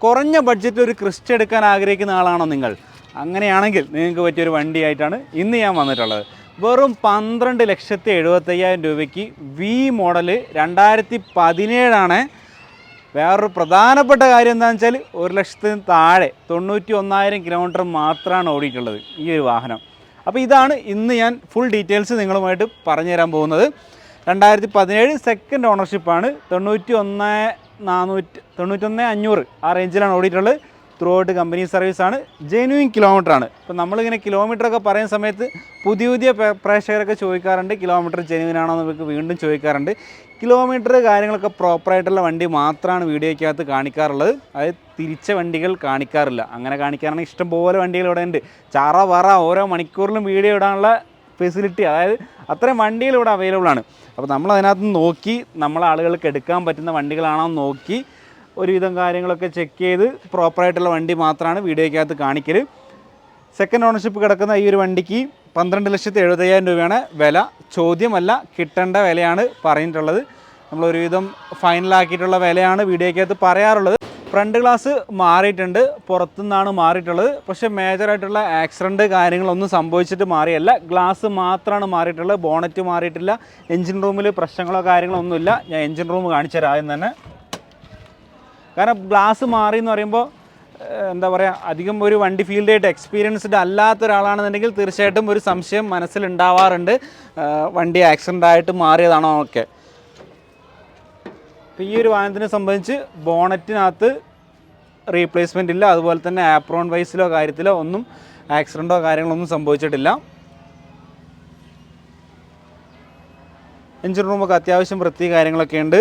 കുറഞ്ഞ ബഡ്ജറ്റിൽ ഒരു ക്രിസ്റ്റ എടുക്കാൻ ആഗ്രഹിക്കുന്ന ആളാണോ നിങ്ങൾ? അങ്ങനെയാണെങ്കിൽ നിങ്ങൾക്ക് പറ്റിയൊരു വണ്ടിയായിട്ടാണ് ഇന്ന് ഞാൻ വന്നിട്ടുള്ളത്. വെറും 12,75,000 രൂപയ്ക്ക് വി മോഡല് 2017 വേറൊരു പ്രധാനപ്പെട്ട കാര്യം എന്താണെന്ന് വെച്ചാൽ 1,00,000 താഴെ 91,000 കിലോമീറ്റർ മാത്രമാണ് ഓടിയിട്ടുള്ളത് ഈ ഒരു വാഹനം. അപ്പോൾ ഇതാണ് ഇന്ന് ഞാൻ ഫുൾ ഡീറ്റെയിൽസ് നിങ്ങളുമായിട്ട് പറഞ്ഞു തരാൻ പോകുന്നത്. 2017 സെക്കൻഡ് ഓണർഷിപ്പാണ്. 91,500 ആ റേഞ്ചിലാണ് ഓടിയിട്ടുള്ളത്. ത്രൂ ഔട്ട് കമ്പനി സർവീസാണ്. ജെന്യൂൻ കിലോമീറ്ററാണ്. ഇപ്പോൾ നമ്മളിങ്ങനെ കിലോമീറ്ററൊക്കെ പറയുന്ന സമയത്ത് പുതിയ പ്രേക്ഷകരൊക്കെ ചോദിക്കാറുണ്ട്, കിലോമീറ്റർ ജെന്യൂൻ ആണോ എന്നൊക്കെ വീണ്ടും ചോദിക്കാറുണ്ട്. കിലോമീറ്റർ കാര്യങ്ങളൊക്കെ പ്രോപ്പറായിട്ടുള്ള വണ്ടി മാത്രമാണ് വീഡിയോയ്ക്കകത്ത് കാണിക്കാറുള്ളത്. അത് തിരിച്ച വണ്ടികൾ കാണിക്കാറില്ല. അങ്ങനെ കാണിക്കാനാണ് ഇഷ്ടംപോലെ വണ്ടികൾ ഇവിടെ ഉണ്ട്. ചാറ പറ ഓരോ മണിക്കൂറിലും വീഡിയോ ഇടാനുള്ള ഫെസിലിറ്റി, അതായത് അത്രയും വണ്ടികൾ ഇവിടെ അവൈലബിൾ ആണ്. അപ്പോൾ നമ്മൾ അതിനകത്ത് നോക്കി നമ്മളെ ആളുകൾക്ക് എടുക്കാൻ പറ്റുന്ന വണ്ടികളാണോ നോക്കി ഒരുവിധം കാര്യങ്ങളൊക്കെ ചെക്ക് ചെയ്ത് പ്രോപ്പറായിട്ടുള്ള വണ്ടി മാത്രമാണ് വീഡിയോയ്ക്കകത്ത് കാണിക്കൽ. സെക്കൻഡ് ഓണർഷിപ്പ് കിടക്കുന്ന ഈ ഒരു വണ്ടിക്ക് 12,70,000 രൂപയാണ് വില. ചോദ്യമല്ല, കിട്ടേണ്ട വിലയാണ് പറഞ്ഞിട്ടുള്ളത്. നമ്മളൊരുവിധം ഫൈനലാക്കിയിട്ടുള്ള വിലയാണ് വീഡിയോയ്ക്കകത്ത് പറയാറുള്ളത്. ഫ്രണ്ട് ഗ്ലാസ് മാറിയിട്ടുണ്ട്, പുറത്തുനിന്നാണ് മാറിയിട്ടുള്ളത്. പക്ഷേ മേജറായിട്ടുള്ള ആക്സിഡൻറ്റ് കാര്യങ്ങളൊന്നും സംഭവിച്ചിട്ട് മാറിയല്ല. ഗ്ലാസ് മാത്രമാണ് മാറിയിട്ടുള്ളത്, ബോണറ്റ് മാറിയിട്ടില്ല. എൻജിൻ റൂമിൽ പ്രശ്നങ്ങളോ കാര്യങ്ങളോ ഒന്നുമില്ല. ഞാൻ എൻജിൻ റൂം കാണിച്ചു തരാം ആദ്യം തന്നെ. കാരണം ഗ്ലാസ് മാറി എന്ന് പറയുമ്പോൾ എന്താ പറയുക, അധികം ഒരു വണ്ടി ഫീൽഡായിട്ട് എക്സ്പീരിയൻസ്ഡ് അല്ലാത്ത ഒരാളാണെന്നുണ്ടെങ്കിൽ തീർച്ചയായിട്ടും ഒരു സംശയം മനസ്സിലുണ്ടാവാറുണ്ട്, വണ്ടി ആക്സിഡൻ്റ് ആയിട്ട് മാറിയതാണോ ഒക്കെ. അപ്പോൾ ഈ ഒരു വാഹനത്തിനെ സംബന്ധിച്ച് ബോണറ്റിനകത്ത് റീപ്ലേസ്മെൻ്റ് ഇല്ല. അതുപോലെ തന്നെ ആപ്രോൺ വൈസിലോ കാര്യത്തിലോ ഒന്നും ആക്സിഡൻറ്റോ കാര്യങ്ങളൊന്നും സംഭവിച്ചിട്ടില്ല. എഞ്ചിൻ റൂമൊക്കെ അത്യാവശ്യം വൃത്തി കാര്യങ്ങളൊക്കെ ഉണ്ട്.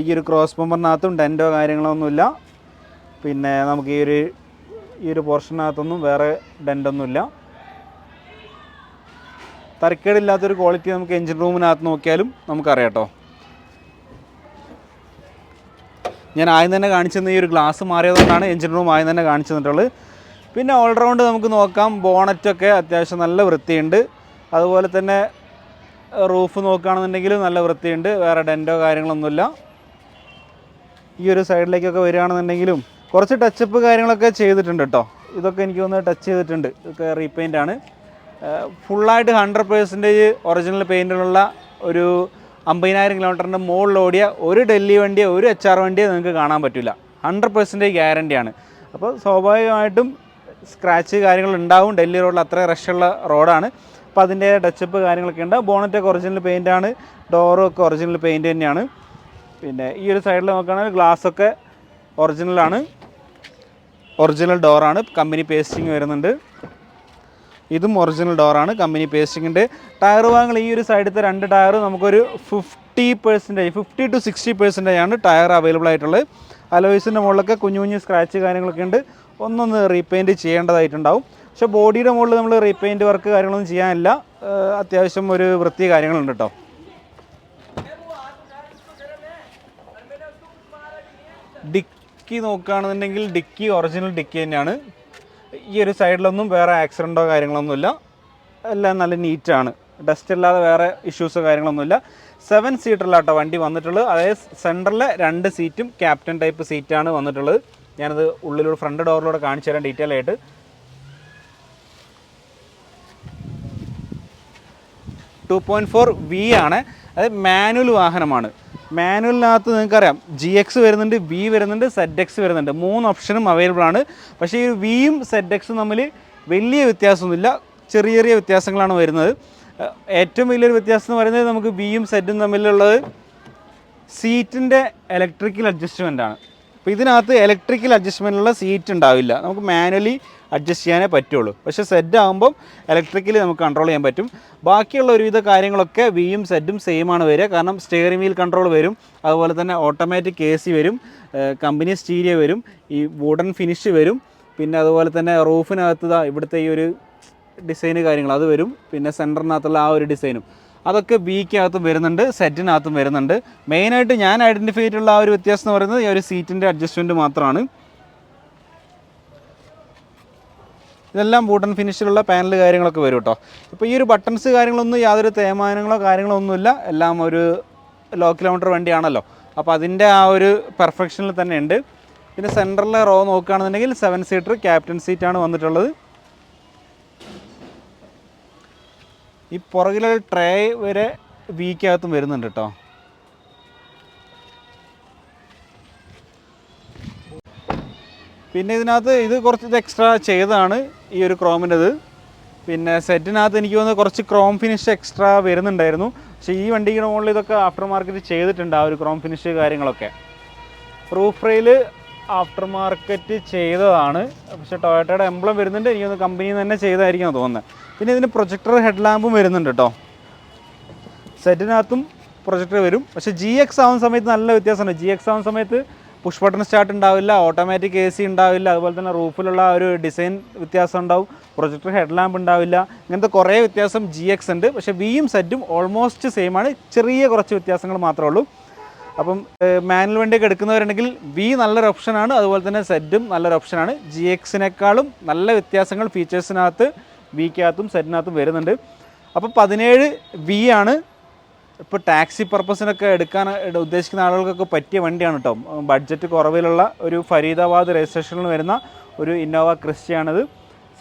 ഈ ഒരു ക്രോസ് ബമ്പറിനകത്തും ഡെൻറ്റോ കാര്യങ്ങളൊന്നുമില്ല. പിന്നെ നമുക്ക് ഈ ഒരു പോർഷനകത്തൊന്നും വേറെ ഡെൻറ്റൊന്നുമില്ല. തരക്കേടില്ലാത്തൊരു ക്വാളിറ്റി നമുക്ക് എഞ്ചിൻ റൂമിനകത്ത് നോക്കിയാലും നമുക്കറിയാം കേട്ടോ. ഞാൻ ആദ്യം തന്നെ കാണിച്ചെന്ന് ഈ ഒരു ഗ്ലാസ് മാറിയതുകൊണ്ടാണ് എഞ്ചിൻ റൂം ആദ്യം തന്നെ കാണിച്ചു തന്നിട്ടുള്ളത്. പിന്നെ ഓൾറൗണ്ട് നമുക്ക് നോക്കാം. ബോണറ്റൊക്കെ അത്യാവശ്യം നല്ല വൃത്തിയുണ്ട്. അതുപോലെ തന്നെ റൂഫ് നോക്കുകയാണെന്നുണ്ടെങ്കിൽ നല്ല വൃത്തിയുണ്ട്. വേറെ ഡെൻറ്റോ കാര്യങ്ങളൊന്നുമില്ല. ഈ ഒരു സൈഡിലേക്കൊക്കെ വരികയാണെന്നുണ്ടെങ്കിലും കുറച്ച് ടച്ചപ്പ് കാര്യങ്ങളൊക്കെ ചെയ്തിട്ടുണ്ട് കേട്ടോ. ഇതൊക്കെ എനിക്ക് തോന്നുന്നത് ടച്ച് ചെയ്തിട്ടുണ്ട്. ഇതൊക്കെ റീപെയിൻ്റ് ആണ്. ഫുള്ളായിട്ട് 100% ഒറിജിനൽ പെയിൻറ്റിലുള്ള ഒരു 50,000 കിലോമീറ്ററിൻ്റെ മുകളിൽ ഓടിയ ഒരു ഡൽഹി വണ്ടിയോ ഒരു HR വണ്ടിയോ നിങ്ങൾക്ക് കാണാൻ പറ്റില്ല. 100% ഗ്യാരണ്ടിയാണ്. അപ്പോൾ സ്വാഭാവികമായിട്ടും സ്ക്രാച്ച് കാര്യങ്ങൾ ഉണ്ടാവും. ഡൽഹി റോഡിൽ അത്ര റഷുള്ള റോഡാണ്. അപ്പോൾ അതിൻ്റെ ടച്ചപ്പ് കാര്യങ്ങളൊക്കെ ഉണ്ട്. ബോണറ്റൊക്കെ ഒറിജിനൽ പെയിൻ്റാണ്. ഡോറും ഒക്കെ ഒറിജിനൽ പെയിൻറ്റ് തന്നെയാണ്. പിന്നെ ഈ ഒരു സൈഡിൽ നോക്കുകയാണെങ്കിൽ ഗ്ലാസ്സൊക്കെ ഒറിജിനലാണ്. ഒറിജിനൽ ഡോറാണ്. കമ്പനി പേസ്റ്റിങ് വരുന്നുണ്ട്. ഇതും ഒറിജിനൽ ഡോറാണ്, കമ്പനി പേസ്റ്റിങ്ങിൻ്റെ. ടയർ ഭാഗങ്ങൾ ഈ ഒരു സൈഡിലത്തെ 2 ടയർ നമുക്കൊരു 50% 50 to 60% ആണ് ടയർ അവൈലബിൾ ആയിട്ടുള്ളത്. അലോയ്സിൻ്റെ മുകളിലൊക്കെ കുഞ്ഞു കുഞ്ഞു സ്ക്രാച്ച് കാര്യങ്ങളൊക്കെ ഉണ്ട്. ഒന്നൊന്ന് റീപെയിൻറ്റ് ചെയ്യേണ്ടതായിട്ടുണ്ടാവും. പക്ഷേ ബോഡിയുടെ മുകളിൽ നമ്മൾ റീപെയിൻറ്റ് വർക്ക് കാര്യങ്ങളൊന്നും ചെയ്യാനില്ല. അത്യാവശ്യം ഒരു വൃത്തി കാര്യങ്ങളുണ്ട് കേട്ടോ. ഡിക്കി നോക്കുകയാണെന്നുണ്ടെങ്കിൽ ഡിക്കി ഒറിജിനൽ ഡിക്കി തന്നെയാണ്. ഈ ഒരു സൈഡിലൊന്നും വേറെ ആക്സിഡൻറ്റോ കാര്യങ്ങളൊന്നുമില്ല. എല്ലാം നല്ല നീറ്റാണ്. ഡസ്റ്റ് അല്ലാതെ വേറെ ഇഷ്യൂസോ കാര്യങ്ങളൊന്നുമില്ല. 7 സീറ്ററിലാട്ടോ വണ്ടി വന്നിട്ടുള്ളത്. അതായത് സെൻറ്ററിലെ 2 സീറ്റും ക്യാപ്റ്റൻ ടൈപ്പ് സീറ്റാണ് വന്നിട്ടുള്ളത്. ഞാനത് ഉള്ളിലൂടെ ഫ്രണ്ട് ഡോറിലൂടെ കാണിച്ചു തരാം ഡീറ്റെയിൽ ആയിട്ട്. 2.4 V ആണ്. അത് മാനുവൽ വാഹനമാണ്. മാനുവലിനകത്ത് നിങ്ങൾക്കറിയാം GX വരുന്നുണ്ട്, V വരുന്നുണ്ട്, ZX വരുന്നുണ്ട്. 3 ഓപ്ഷനും അവൈലബിൾ ആണ്. പക്ഷേ ഈ വിയും ZXും തമ്മിൽ വലിയ വ്യത്യാസമൊന്നുമില്ല. ചെറിയ ചെറിയ വ്യത്യാസങ്ങളാണ് വരുന്നത്. ഏറ്റവും വലിയൊരു വ്യത്യാസം എന്ന് പറയുന്നത് നമുക്ക് വിയും സെറ്റും തമ്മിലുള്ളത് സീറ്റിൻ്റെ ഇലക്ട്രിക്കൽ അഡ്ജസ്റ്റ്മെൻ്റ് ആണ്. അപ്പോൾ ഇതിനകത്ത് ഇലക്ട്രിക്കൽ അഡ്ജസ്റ്റ്മെൻറ്റുള്ള സീറ്റ് ഉണ്ടാവില്ല. നമുക്ക് മാനുവലി അഡ്ജസ്റ്റ് ചെയ്യാനേ പറ്റുള്ളൂ. പക്ഷേ സെറ്റ് ആകുമ്പം ഇലക്ട്രിക്കലി നമുക്ക് കൺട്രോൾ ചെയ്യാൻ പറ്റും. ബാക്കിയുള്ള ഒരുവിധ കാര്യങ്ങളൊക്കെ വിയും സെറ്റും സെയിം ആണ് വരിക. കാരണം സ്റ്റിയറിംഗ് വീൽ കൺട്രോൾ വരും. അതുപോലെ തന്നെ ഓട്ടോമാറ്റിക് AC വരും. കമ്പനി സ്റ്റീരിയോ വരും. ഈ വുഡൻ ഫിനിഷ് വരും. പിന്നെ അതുപോലെ തന്നെ റൂഫിനകത്ത് ഇവിടുത്തെ ഈ ഒരു ഡിസൈന് കാര്യങ്ങൾ അത് വരും. പിന്നെ സെൻറ്ററിനകത്തുള്ള ആ ഒരു ഡിസൈനും അതൊക്കെ ബിക്കകത്തും വരുന്നുണ്ട്, സെറ്റിനകത്തും വരുന്നുണ്ട്. മെയിനായിട്ട് ഞാൻ ഐഡൻറ്റിഫൈ ചെയ്തിട്ടുള്ള ആ ഒരു വ്യത്യാസം എന്ന് പറയുന്നത് ഈ ഒരു സീറ്റിൻ്റെ അഡ്ജസ്റ്റ്മെൻറ്റ് മാത്രമാണ്. ഇതെല്ലാം വുഡൻ ഫിനിഷിലുള്ള പാനൽ കാര്യങ്ങളൊക്കെ വരും കേട്ടോ. ഇപ്പോൾ ഈ ഒരു ബട്ടൺസ് കാര്യങ്ങളൊന്നും യാതൊരു തേയ്മാനങ്ങളോ കാര്യങ്ങളോ ഒന്നുമില്ല. എല്ലാം ഒരു ലോ കിലോമീറ്റർ വണ്ടിയാണല്ലോ. അപ്പോൾ അതിൻ്റെ ആ ഒരു പെർഫെക്ഷനിൽ തന്നെ ഉണ്ട്. പിന്നെ സെൻറ്ററിലെ റോ നോക്കുകയാണെന്നുണ്ടെങ്കിൽ 7 സീറ്റർ ക്യാപ്റ്റൻ സീറ്റാണ് വന്നിട്ടുള്ളത്. ഈ പുറകിലെ ട്രേ വരെ വീക്കകത്തും വരുന്നുണ്ട് കേട്ടോ. പിന്നെ ഇതിനകത്ത് ഇത് കുറച്ച് എക്സ്ട്രാ ചെയ്തതാണ് ഈ ഒരു ക്രോമിൻ്റെത്. പിന്നെ സെറ്റിനകത്ത് എനിക്ക് തോന്നുന്നത് കുറച്ച് ക്രോം ഫിനിഷ് എക്സ്ട്രാ വരുന്നുണ്ടായിരുന്നു. പക്ഷേ ഈ വണ്ടിയുടെ മുകളിൽ ഇതൊക്കെ ആഫ്റ്റർ മാർക്കറ്റ് ചെയ്തിട്ടുണ്ട്, ആ ഒരു ക്രോം ഫിനിഷ് കാര്യങ്ങളൊക്കെ. റൂഫ് റെയിൽ ആഫ്റ്റർ മാർക്കറ്റ് ചെയ്തതാണ്, പക്ഷേ ടൊയോട്ടയുടെ എംബ്ലം വരുന്നുണ്ട്. എനിക്കൊന്ന് കമ്പനിയിൽ നിന്ന് തന്നെ ചെയ്തായിരിക്കും തോന്നുന്നത്. പിന്നെ ഇതിന് പ്രൊജക്ടർ ഹെഡ് ലാമ്പും വരുന്നുണ്ട് കേട്ടോ. സെറ്റിനകത്തും പ്രൊജക്ടർ വരും. പക്ഷേ GX ആവുന്ന സമയത്ത് നല്ല വ്യത്യാസമുണ്ട്. GX ആവുന്ന സമയത്ത് പുഷ് ബട്ടൺ സ്റ്റാർട്ട് ഉണ്ടാവില്ല, ഓട്ടോമാറ്റിക് AC ഉണ്ടാവില്ല, അതുപോലെ തന്നെ റൂഫിലുള്ള ഒരു ഡിസൈൻ വ്യത്യാസം ഉണ്ടാവും, പ്രൊജക്ടർ ഹെഡ് ലാമ്പ് ഉണ്ടാവില്ല. ഇങ്ങനത്തെ കുറേ വ്യത്യാസം GX ഉണ്ട്. പക്ഷേ വിയും സെറ്റും ഓൾമോസ്റ്റ് സെയിമാണ്, ചെറിയ കുറച്ച് വ്യത്യാസങ്ങൾ മാത്രമേ ഉള്ളൂ. അപ്പം മാനുവൽ വണ്ടിയൊക്കെ എടുക്കുന്നവരുണ്ടെങ്കിൽ വി നല്ലൊരു ഓപ്ഷനാണ്, അതുപോലെ തന്നെ സെറ്റും നല്ലൊരു ഓപ്ഷനാണ്. GXനേക്കാളും നല്ല വ്യത്യാസങ്ങൾ ഫീച്ചേഴ്സിനകത്ത് വിക്കകത്തും സെറ്റിനകത്തും വരുന്നുണ്ട്. അപ്പോൾ 17 വി ആണ് ഇപ്പോൾ ടാക്സി പർപ്പസിനൊക്കെ എടുക്കാൻ ഉദ്ദേശിക്കുന്ന ആളുകൾക്കൊക്കെ പറ്റിയ വണ്ടിയാണ് കേട്ടോ. ബഡ്ജറ്റ് കുറവിലുള്ള ഒരു ഫരീദാബാദ് രജിസ്ട്രേഷനിൽ വരുന്ന ഒരു ഇന്നോവ ക്രിസ്റ്റയാണിത്.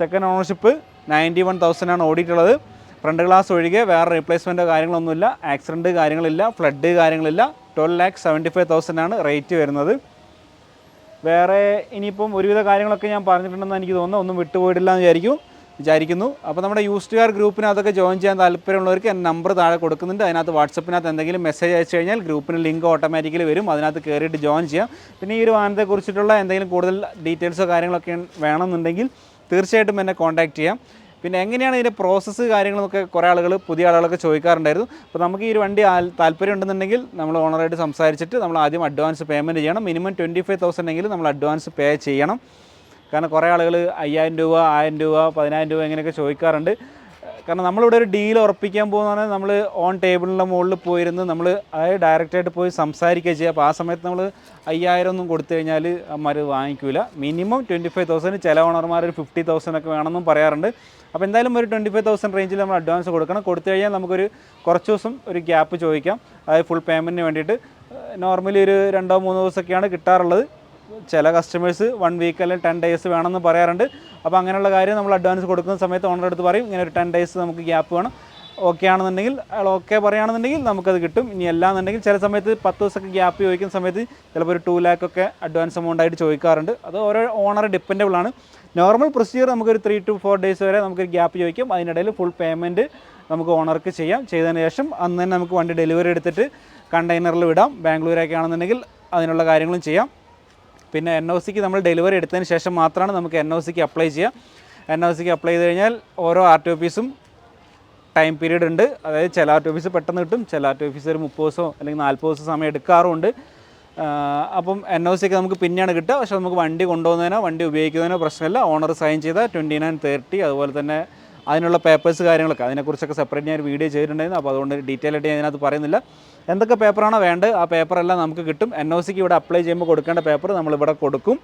സെക്കൻഡ് ഓണർഷിപ്പ് 91,000 ഓടിയിട്ടുള്ളത്. ഫ്രണ്ട് ഗ്ലാസ് ഒഴികെ വേറെ റീപ്ലേസ്മെൻറ്റോ കാര്യങ്ങളൊന്നുമില്ല, ആക്സിഡൻറ്റ് കാര്യങ്ങളില്ല, ഫ്ലഡ് കാര്യങ്ങളില്ല. 12,75,000 റേറ്റ് വരുന്നത്. വേറെ ഇനിയിപ്പം ഒരുവിധ കാര്യങ്ങളൊക്കെ ഞാൻ പറഞ്ഞിട്ടുണ്ടെന്ന് എനിക്ക് തോന്നുന്നു, ഒന്നും വിട്ടുപോയിട്ടില്ല എന്ന് വിചാരിക്കുന്നു. അപ്പോൾ നമ്മുടെ യൂസ്ഡ് കാർ ഗ്രൂപ്പിനകത്തൊക്കെ ജോയിൻ ചെയ്യാൻ താല്പര്യമുള്ളവർക്ക് എൻ്റെ നമ്പർ താഴെ കൊടുക്കുന്നുണ്ട്. അതിനകത്ത് വാട്സപ്പിനകത്ത് എന്തെങ്കിലും മെസ്സേജ് അയച്ചു കഴിഞ്ഞാൽ ഗ്രൂപ്പിന് ലിങ്ക് ഓട്ടോമാറ്റിക്കലി വരും, അതിനകത്ത് കയറിയിട്ട് ജോയിൻ ചെയ്യാം. പിന്നെ ഈ ഒരു വാഹനത്തെക്കുറിച്ചിട്ടുള്ള എന്തെങ്കിലും കൂടുതൽ ഡീറ്റെയിൽസോ കാര്യങ്ങളൊക്കെ വേണമെന്നുണ്ടെങ്കിൽ തീർച്ചയായിട്ടും എന്നെ കോൺടാക്റ്റ് ചെയ്യാം. പിന്നെ എങ്ങനെയാണ് ഇതിൻ്റെ പ്രോസസ്സ് കാര്യങ്ങളൊക്കെ കുറേ ആളുകൾ പുതിയ ആളുകളൊക്കെ ചോദിക്കാറുണ്ടായിരുന്നു. അപ്പോൾ നമുക്ക് ഈ ഒരു വണ്ടി താല്പര്യം ഉണ്ടെന്നുണ്ടെങ്കിൽ നമ്മൾ ഓണറായിട്ട് സംസാരിച്ചിട്ട് നമ്മൾ ആദ്യം അഡ്വാൻസ് പേയ്മെൻറ്റ് ചെയ്യണം. മിനിമം 25,000 എങ്കിലും നമ്മൾ അഡ്വാൻസ് പേ ചെയ്യണം. കാരണം കുറേ ആളുകൾ 5,000 രൂപ, 1,000 രൂപ, 10,000 രൂപ ഇങ്ങനെയൊക്കെ ചോദിക്കാറുണ്ട്. കാരണം നമ്മളിവിടെ ഒരു ഡീൽ ഉറപ്പിക്കാൻ പോകുന്നതാണ്, നമ്മൾ ഓൺ ടേബിളിൻ്റെ മുകളിൽ പോയിരുന്ന് നമ്മൾ അതായത് ഡയറക്റ്റായിട്ട് പോയി സംസാരിക്കുക ചെയ്യുക. അപ്പോൾ ആ സമയത്ത് നമ്മൾ 5,000 ഒന്നും കൊടുത്തു കഴിഞ്ഞാൽ അമ്മമാർ വാങ്ങിക്കില്ല. മിനിമം 25,000, ചില ഓണർമാർ ഒരു 50,000 ഒക്കെ വേണമെന്നും പറയാറുണ്ട്. അപ്പോൾ എന്തായാലും ഒരു 25,000 റേഞ്ചിൽ നമ്മൾ അഡ്വാൻസ് കൊടുക്കണം. കൊടുത്തു കഴിഞ്ഞാൽ നമുക്കൊരു കുറച്ച് ദിവസം ഒരു ഗ്യാപ്പ് ചോദിക്കാം, അതായത് ഫുൾ പേയ്മെൻറ്റിന് വേണ്ടിയിട്ട്. നോർമലി ഒരു 2-3 ദിവസമൊക്കെയാണ് കിട്ടാറുള്ളത്. ചില കസ്റ്റമേഴ്സ് 1 വീക്ക് അല്ലെങ്കിൽ 10 ഡേയ്സ് വേണമെന്ന് പറയാറുണ്ട്. അപ്പോൾ അങ്ങനെയുള്ള കാര്യം നമ്മൾ അഡ്വാൻസ് കൊടുക്കുന്ന സമയത്ത് ഓണറുടെ അടുത്ത് പറയും, ഇങ്ങനെ ഒരു 10 ഡേയ്സ് നമുക്ക് ഗ്യാപ്പ് വേണം. ഓക്കെ ആണെന്നുണ്ടെങ്കിൽ അയാൾ ഓക്കെ പറയുകയാണെന്നുണ്ടെങ്കിൽ നമുക്കത് കിട്ടും. ഇനി അല്ലാന്നുണ്ടെങ്കിൽ ചില സമയത്ത് 10 ദിവസമൊക്കെ ഗ്യാപ്പ് ചോദിക്കുന്ന സമയത്ത് ചിലപ്പോൾ ഒരു 2 lakh ഒക്കെ അഡ്വാൻസ് എമൗണ്ട് ആയിട്ട് ചോദിക്കാറുണ്ട്. അത് ഓരോ ഓണർ ഡിപ്പെൻഡബിൾ ആണ്. നോർമൽ പ്രൊസീജിയർ നമുക്കൊരു 3 to 4 ഡേയ്സ് വരെ നമുക്കൊരു ഗ്യാപ്പ് ചോദിക്കാം. അതിനിടയിൽ ഫുൾ പേയ്മെൻറ്റ് നമുക്ക് ഓണർക്ക് ചെയ്യാം. ചെയ്തതിന് ശേഷം അന്ന് തന്നെ നമുക്ക് വണ്ടി ഡെലിവറി എടുത്തിട്ട് കണ്ടെയ്നറിൽ വിടാം. ബാംഗ്ലൂരൊക്കെ ആണെന്നുണ്ടെങ്കിൽ അതിനുള്ള കാര്യങ്ങളും ചെയ്യാം. പിന്നെ NOCക്ക് നമ്മൾ ഡെലിവറി എടുത്തതിന് ശേഷം മാത്രമാണ് നമുക്ക് NOCക്ക് അപ്ലൈ ചെയ്യാം. NOCക്ക് അപ്ലൈ ചെയ്ത് കഴിഞ്ഞാൽ ഓരോ RTO ടൈം പീരീഡ് ഉണ്ട്. അതായത് ചില RTO പെട്ടെന്ന് കിട്ടും, ചില RTO ഒരു 30 ദിവസമോ അല്ലെങ്കിൽ 40 ദിവസം സമയം എടുക്കാറുമുണ്ട്. അപ്പം NOCക്ക് നമുക്ക് പിന്നെയാണ് കിട്ടുക. പക്ഷേ നമുക്ക് വണ്ടി കൊണ്ടുപോകുന്നതിനോ വണ്ടി ഉപയോഗിക്കുന്നതിനോ പ്രശ്നമില്ല. ഓണർ സൈൻ ചെയ്ത 2930, അതുപോലെ തന്നെ അതിനുള്ള പേപ്പേഴ്സ് കാര്യങ്ങളൊക്കെ അതിനെക്കുറിച്ചൊക്കെ സെപ്പറേറ്റ് ഞാൻ വീഡിയോ ചെയ്തിട്ടുണ്ടായിരുന്നു. അപ്പോൾ അതുകൊണ്ട് ഡീറ്റെയിൽ ആയിട്ട് ഞാൻ അതിനകത്ത് പറയുന്നില്ല. എന്തൊക്കെ പേപ്പറാണോ വേണ്ടത് ആ പേപ്പറെല്ലാം നമുക്ക് കിട്ടും. NOCക്ക് ഇവിടെ അപ്ലൈ ചെയ്യുമ്പോൾ കൊടുക്കേണ്ട പേപ്പർ നമ്മളിവിടെ കൊടുക്കും.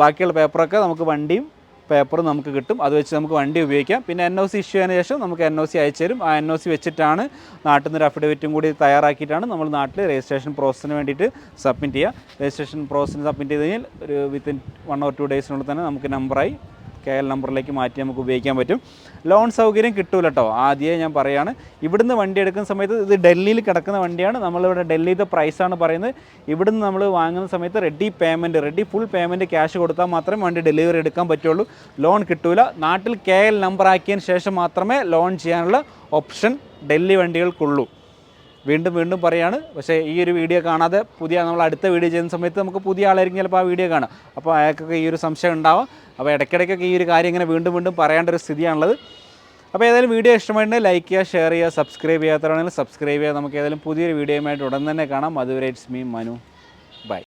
ബാക്കിയുള്ള പേപ്പറൊക്കെ നമുക്ക് വണ്ടിയും പേപ്പറും നമുക്ക് കിട്ടും. അത് വെച്ച് നമുക്ക് വണ്ടി ഉപയോഗിക്കാം. പിന്നെ NOC ഇഷ്യൂ ചെയ്തതിന് ശേഷം നമുക്ക് NOC അയച്ചു തരും. ആ NOC വെച്ചിട്ടാണ് നാട്ടിൽ നിന്നൊരു അഫിഡവിറ്റും കൂടി തയ്യാറാക്കിയിട്ടാണ് നമ്മൾ നാട്ടിൽ രജിസ്ട്രേഷൻ പ്രോസസ്സിന് വേണ്ടിയിട്ട് സബ്മിറ്റ് ചെയ്യുക. രജിസ്ട്രേഷൻ പ്രോസസ്സിന് സബ്മിറ്റ് ചെയ്ത് കഴിഞ്ഞാൽ ഒരു വിത്തിൻ 1 or 2 ഡേയ്സിനുള്ളിൽ തന്നെ നമുക്ക് നമ്പറായി KL നമ്പറിലേക്ക് മാറ്റി നമുക്ക് ഉപയോഗിക്കാൻ പറ്റും. ലോൺ സൗകര്യം കിട്ടൂല കേട്ടോ, ആദ്യമേ ഞാൻ പറയുകയാണ്. ഇവിടുന്ന് വണ്ടി എടുക്കുന്ന സമയത്ത് ഇത് ഡൽഹിയിൽ കിടക്കുന്ന വണ്ടിയാണ്. നമ്മളിവിടെ ഡൽഹിയിലത്തെ പ്രൈസാണ് പറയുന്നത്. ഇവിടുന്ന് നമ്മൾ വാങ്ങുന്ന സമയത്ത് റെഡി ഫുൾ പേയ്മെൻറ്റ് ക്യാഷ് കൊടുത്താൽ മാത്രമേ വണ്ടി ഡെലിവറി എടുക്കാൻ പറ്റുള്ളൂ. ലോൺ കിട്ടൂല. നാട്ടിൽ KL നമ്പർ ആക്കിയതിന് ശേഷം മാത്രമേ ലോൺ ചെയ്യാനുള്ള ഓപ്ഷൻ ഡൽഹി വണ്ടികൾക്കുള്ളൂ. വീണ്ടും പറയുകയാണ്. പക്ഷേ ഈ ഒരു വീഡിയോ കാണാതെ നമ്മൾ അടുത്ത വീഡിയോ ചെയ്യുന്ന സമയത്ത് നമുക്ക് പുതിയ ആളായിരിക്കും ചിലപ്പോൾ ആ വീഡിയോ കാണാം. അപ്പോൾ അയാൾക്കൊക്കെ ഈ ഒരു സംശയം ഉണ്ടാവാം. അപ്പോൾ ഇടയ്ക്കിടയ്ക്കൊക്കെ ഈ ഒരു കാര്യം ഇങ്ങനെ വീണ്ടും പറയേണ്ട ഒരു സ്ഥിതിയാണുള്ളത്. അപ്പോൾ ഏതായാലും വീഡിയോ ഇഷ്ടമായിട്ടുണ്ടെങ്കിൽ ലൈക്ക് ചെയ്യുക, ഷെയർ ചെയ്യുക, സബ്സ്ക്രൈബ് ചെയ്യാത്തവരാണെങ്കിൽ സബ്സ്ക്രൈബ് ചെയ്യുക. നമുക്ക് ഏതായാലും പുതിയൊരു വീഡിയോയുമായിട്ട് ഉടൻ തന്നെ കാണാം. അതുവരെ ഇറ്റ്സ് മീ മനു. ബൈ.